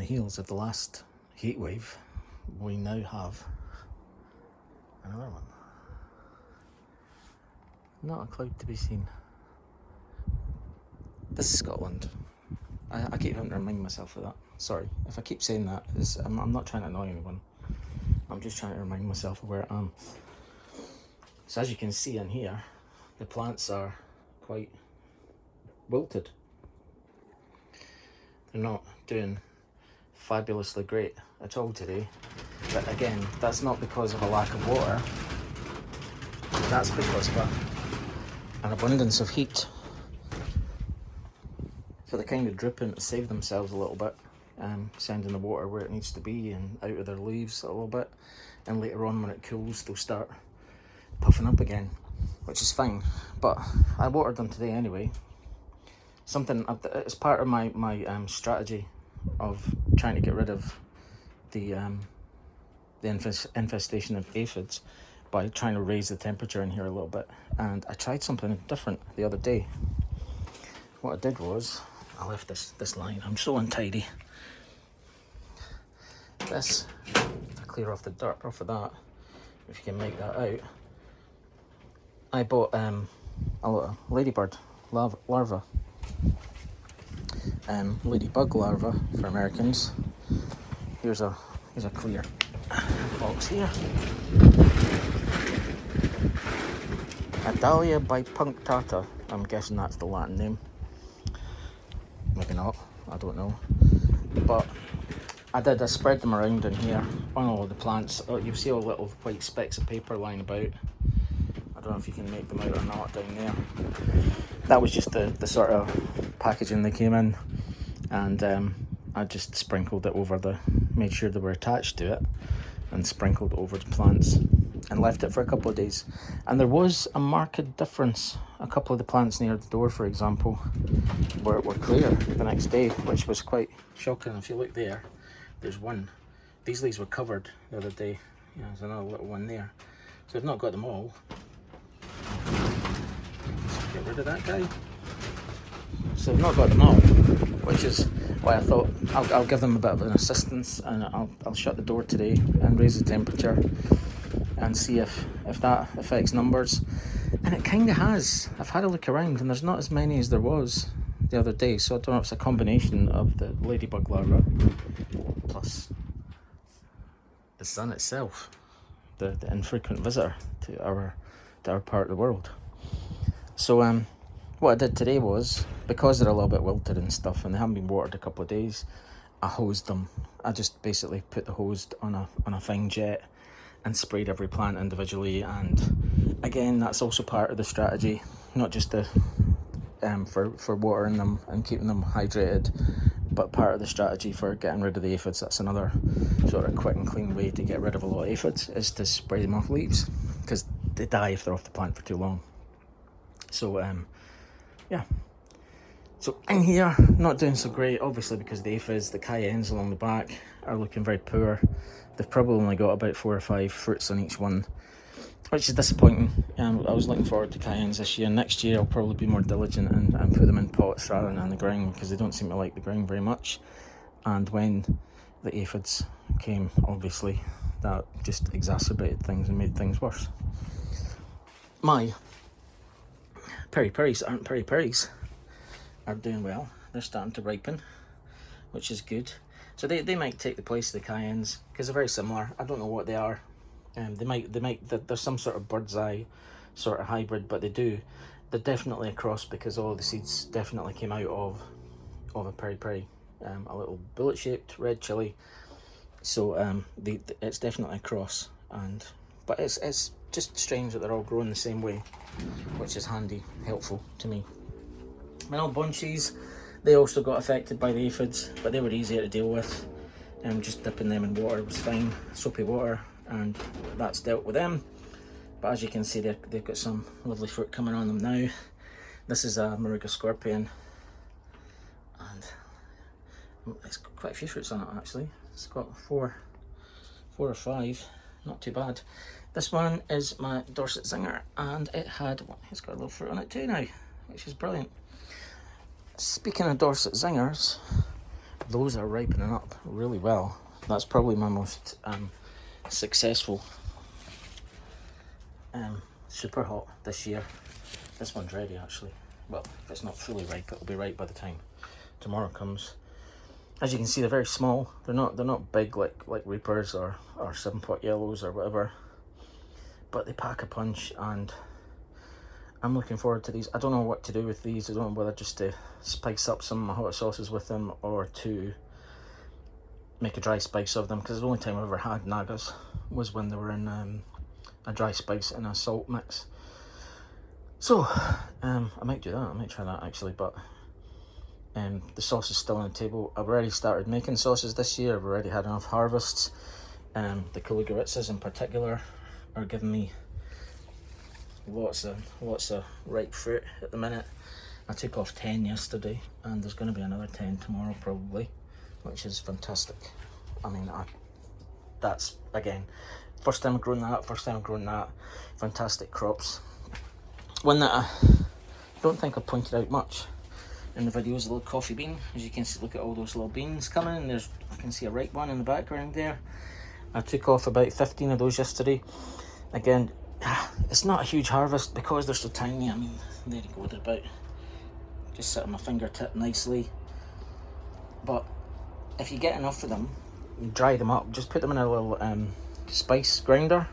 the heels of the last heat wave, we now have another one. Not a cloud to be seen. This is Scotland. I keep having to remind myself of that. Sorry, if I keep saying that, I'm not trying to annoy anyone. I'm just trying to remind myself of where I am. So as you can see in here, the plants are quite wilted. They're not doing fabulously great at all today. But again, that's not because of a lack of water. That's because of an abundance of heat. So they're kind of dripping to save themselves a little bit, sending the water where it needs to be and out of their leaves a little bit. And later on when it cools, they'll start puffing up again, which is fine. But I watered them today anyway. Something, it's part of my strategy of trying to get rid of the infestation of aphids by trying to raise the temperature in here a little bit. And I tried something different the other day. What I did was, I left this line, I'm so untidy. This, to clear off the dirt off of that, if you can make that out, I bought a little ladybird larva. Ladybug larva for Americans. Here's a clear box here. Adalia bipunctata. I'm guessing that's the Latin name. Maybe not, I don't know. But I spread them around in here on all the plants. You'll see all little white specks of paper lying about. I don't know if you can make them out or not down there. That was just the sort of packaging they came in, and I just sprinkled it over made sure they were attached to it, and sprinkled over the plants and left it for a couple of days. And there was a marked difference. A couple of the plants near the door, for example, were clear the next day, which was quite shocking. If you look there, there's one. These leaves were covered the other day. Yeah, there's another little one there. So I've not got them all. Let's get rid of that guy. So I've not got them all, which is why I thought I'll give them a bit of an assistance, and I'll shut the door today and raise the temperature and see if that affects numbers. And it kind of has. I've had a look around and there's not as many as there was the other day, so I don't know if it's a combination of the ladybug larva plus the sun itself, the infrequent visitor to our part of the world. So what I did today was, because they're a little bit wilted and stuff and they haven't been watered a couple of days, I hosed them. I just basically put the hose on a fine jet and sprayed every plant individually. And again, that's also part of the strategy, not just for watering them and keeping them hydrated, but part of the strategy for getting rid of the aphids. That's another sort of quick and clean way to get rid of a lot of aphids, is to spray them off leaves, because they die if they're off the plant for too long. So yeah, so in here, not doing so great, obviously, because the aphids, the cayennes along the back are looking very poor. They've probably only got about 4 or 5 fruits on each one, which is disappointing. I was looking forward to cayennes this year. Next year I'll probably be more diligent and put them in pots rather than on the ground, because they don't seem to like the ground very much. And when the aphids came, obviously, that just exacerbated things and made things worse. My peri-peris aren't peri-peris are doing well. They're starting to ripen, which is good. So they might take the place of the cayennes, because they're very similar. I don't know what they are. There's some sort of bird's eye sort of hybrid, but they're definitely a cross, because all the seeds definitely came out of a peri-peri, a little bullet-shaped red chili. So it's definitely a cross, but it's just strange that they're all growing the same way, which is handy, helpful to me. My old bunchies, they also got affected by the aphids, but they were easier to deal with. Just dipping them in water was fine, soapy water, and that's dealt with them. But as you can see, they've got some lovely fruit coming on them now. This is a Moruga scorpion, and it's got quite a few fruits on it actually. It's got four or five, not too bad. This one is my Dorset Zinger, and it's got a little fruit on it too now, which is brilliant. Speaking of Dorset Zingers, those are ripening up really well. That's probably my most successful super hot this year. This one's ready actually. Well, if it's not fully ripe, it'll be ripe by the time tomorrow comes. As you can see, they're very small. They're not big like Reapers or 7-pot yellows or whatever, but they pack a punch, and I'm looking forward to these. I don't know what to do with these. I don't know whether just to spice up some of my hot sauces with them or to make a dry spice of them, because the only time I've ever had Nagas was when they were in a dry spice and a salt mix. So I might do that. I might try that actually, but the sauce is still on the table. I've already started making sauces this year. I've already had enough harvests. The Kuligaritzas in particular are giving me lots of ripe fruit at the minute. I took off 10 yesterday, and there's going to be another 10 tomorrow probably, which is fantastic. I mean, that's again, first time I've grown that, fantastic crops. One that I don't think I pointed out much in the video is a little coffee bean. As you can see, look at all those little beans coming. I can see a ripe one in the background there. I took off about 15 of those yesterday. Again, it's not a huge harvest because they're so tiny. I mean, there you go, they're about just sit on my fingertip nicely. But if you get enough of them, you dry them up, just put them in a little spice grinder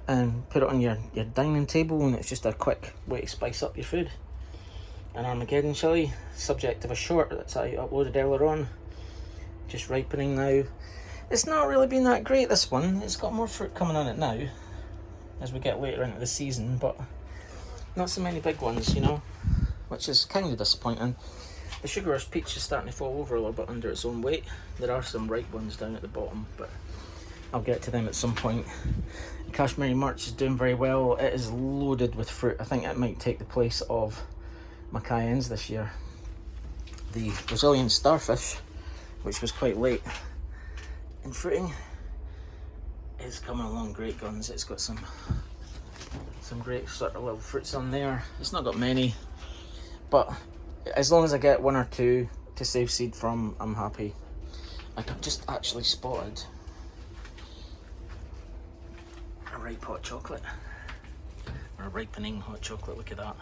and put it on your dining table, and it's just a quick way to spice up your food. An Armageddon chili, subject of a short that I uploaded earlier on, just ripening now. It's not really been that great, this one. It's got more fruit coming on it now as we get later into the season, but not so many big ones, you know, which is kind of disappointing. The Sugar Rush Peach is starting to fall over a little bit under its own weight. There are some ripe ones down at the bottom, but I'll get to them at some point. Kashmiri Murch is doing very well. It is loaded with fruit. I think it might take the place of my cayennes this year. The Brazilian Starfish, which was quite late in fruiting, is coming along great guns. It's got some great sort of little fruits on there. It's not got many, but as long as I get one or two to save seed from, I'm happy. I just actually spotted a ripe hot chocolate, or a ripening hot chocolate. Look at that.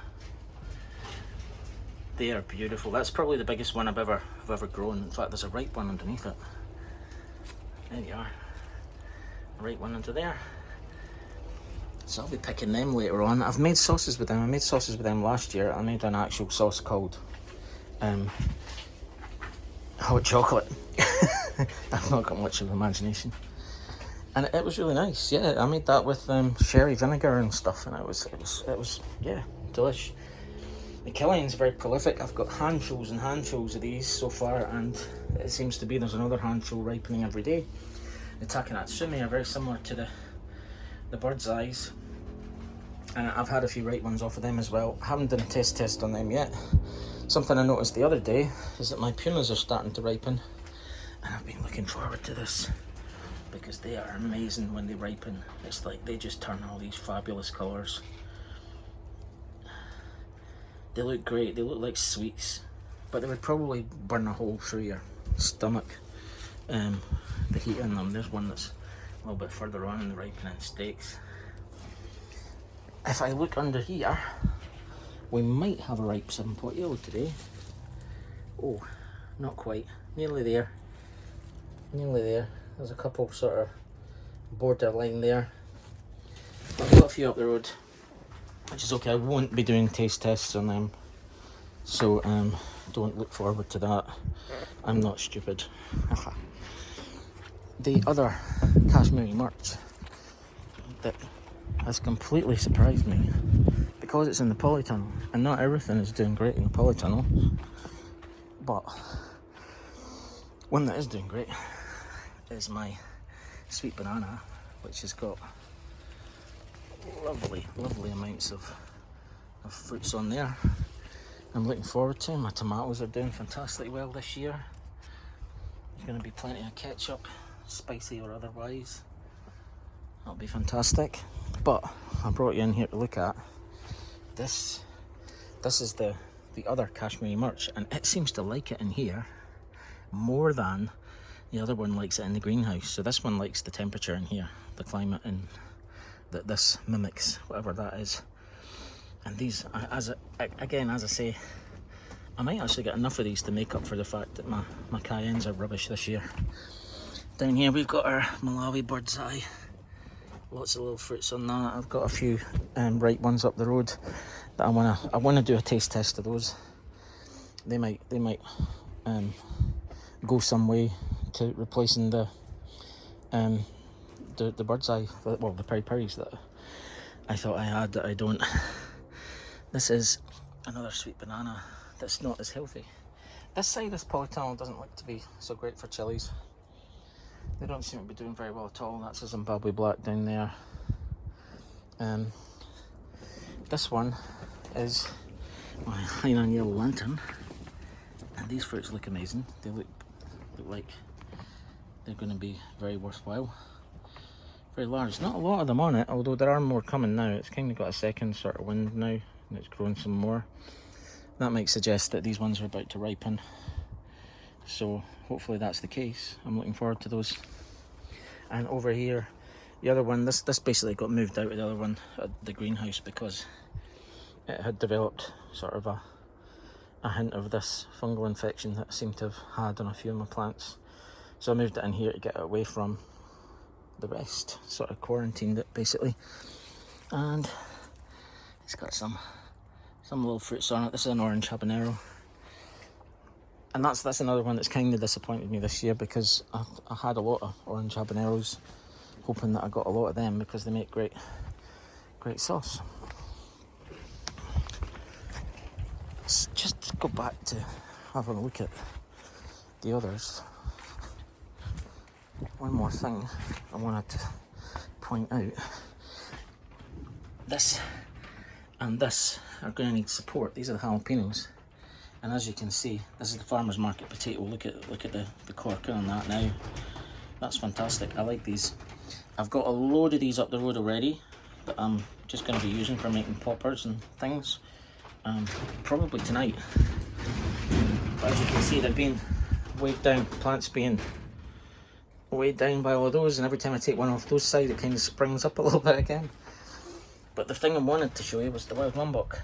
They are beautiful. That's probably the biggest one I've ever grown. In fact, there's a ripe one underneath it. There you are. A ripe one under there. So I'll be picking them later on. I've made sauces with them. I made sauces with them last year. I made an actual sauce called hot chocolate. I've not got much of an imagination. And it was really nice. Yeah, I made that with sherry vinegar and stuff, and it was yeah, delish. The Killian's very prolific. I've got handfuls and handfuls of these so far, and it seems to be there's another handful ripening every day. The Takanatsumi are very similar to the Bird's Eyes, and I've had a few ripe ones off of them as well. I haven't done a test on them yet. Something I noticed the other day is that my Pumas are starting to ripen, and I've been looking forward to this because they are amazing when they ripen. It's like they just turn all these fabulous colours. They look great. They look like sweets, but they would probably burn a hole through your stomach. The heat in them. There's one that's a little bit further on in the ripening stakes. If I look under here, we might have a ripe 7-pot yellow today. Oh, not quite. Nearly there. Nearly there. There's a couple sort of borderline there. I've got a few up the road, which is okay. I won't be doing taste tests on them, so don't look forward to that. I'm not stupid. The other Kashmiri Murch that has completely surprised me, because it's in the polytunnel, and not everything is doing great in the polytunnel, but one that is doing great is my sweet banana, which has got lovely amounts of fruits on there. I'm looking forward to. My tomatoes are doing fantastically well this year. There's going to be plenty of ketchup, spicy or otherwise. That'll be fantastic. But I brought you in here to look at this. This is the other Kashmiri Murch, and it seems to like it in here more than the other one likes it in the greenhouse. So this one likes the temperature in here, the climate, and that this mimics, whatever that is. And these, again, as I say, I might actually get enough of these to make up for the fact that my cayennes are rubbish this year. Down here we've got our Malawi bird's eye. Lots of little fruits on that. I've got a few ripe ones up the road that I wanna do a taste test of those. They might go some way to replacing the bird's eye, well, the peri-peris that I thought I had that I don't. This is another sweet banana that's not as healthy. This side of this polytunnel doesn't look to be so great for chilies. They don't seem to be doing very well at all. That's a Zimbabwe black down there. This one is my Hainan yellow lantern, and these fruits look amazing. They look like they're going to be very worthwhile. Very large. Not a lot of them on it, although there are more coming now. It's kind of got a second sort of wind now, and it's growing some more. That might suggest that these ones are about to ripen. So hopefully that's the case. I'm looking forward to those. And over here, the other one, this basically got moved out of the other one at the greenhouse because it had developed sort of a hint of this fungal infection that I seem to have had on a few of my plants. So I moved it in here to get it away from the rest, sort of quarantined it basically. And it's got some little fruits on it. This is an orange habanero. And that's another one that's kind of disappointed me this year, because I had a lot of orange habaneros, hoping that I got a lot of them because they make great sauce. Let's just go back to have a look at the others. One more thing I wanted to point out. This and this are going to need support. These are the jalapenos. And as you can see, this is the farmer's market potato. Look at the cork on that now. That's fantastic. I like these. I've got a load of these up the road already that I'm just going to be using for making poppers and things. Probably tonight. But as you can see, they're being weighed down. Plants being weighed down by all of those, and every time I take one off those side, it kind of springs up a little bit again. But the thing I wanted to show you was the wild lombok.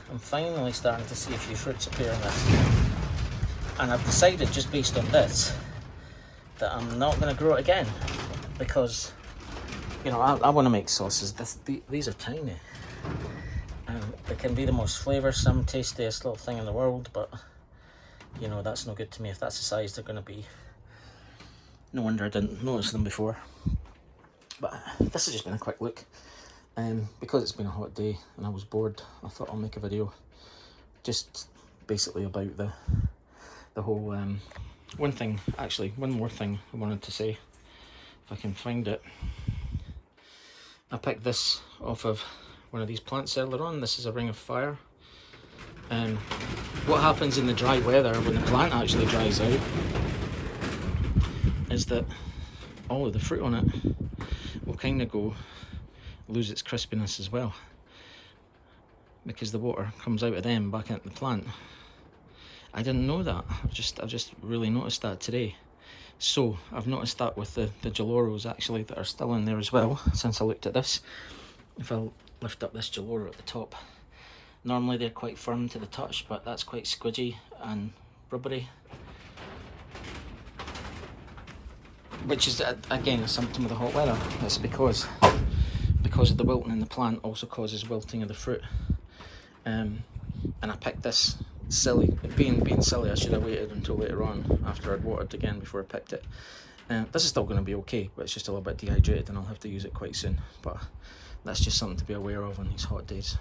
I'm finally starting to see a few fruits appear in this. And I've decided, just based on this, that I'm not going to grow it again. Because, you know, I want to make sauces. These are tiny. They can be the most flavoursome, tastiest little thing in the world, but, you know, that's no good to me if that's the size they're going to be. No wonder I didn't notice them before. But this has just been a quick look. Because it's been a hot day and I was bored, I thought I'll make a video just basically about the whole one more thing I wanted to say, if I can find it. I picked this off of one of these plants earlier on. This is a ring of fire. What happens in the dry weather when the plant actually dries out is that all of the fruit on it will kind of lose its crispiness as well, because the water comes out of them back into the plant. I didn't know that. I've just really noticed that today. So I've noticed that with the Geloros actually that are still in there as well since I looked at this. If I lift up this Geloro at the top, normally they're quite firm to the touch, but that's quite squidgy and rubbery, which is again a symptom of the hot weather. It's because of the wilting in the plant also causes wilting of the fruit. And I picked this silly. Being silly, I should have waited until later on after I'd watered again before I picked it. This is still going to be okay, but it's just a little bit dehydrated and I'll have to use it quite soon. But that's just something to be aware of on these hot days.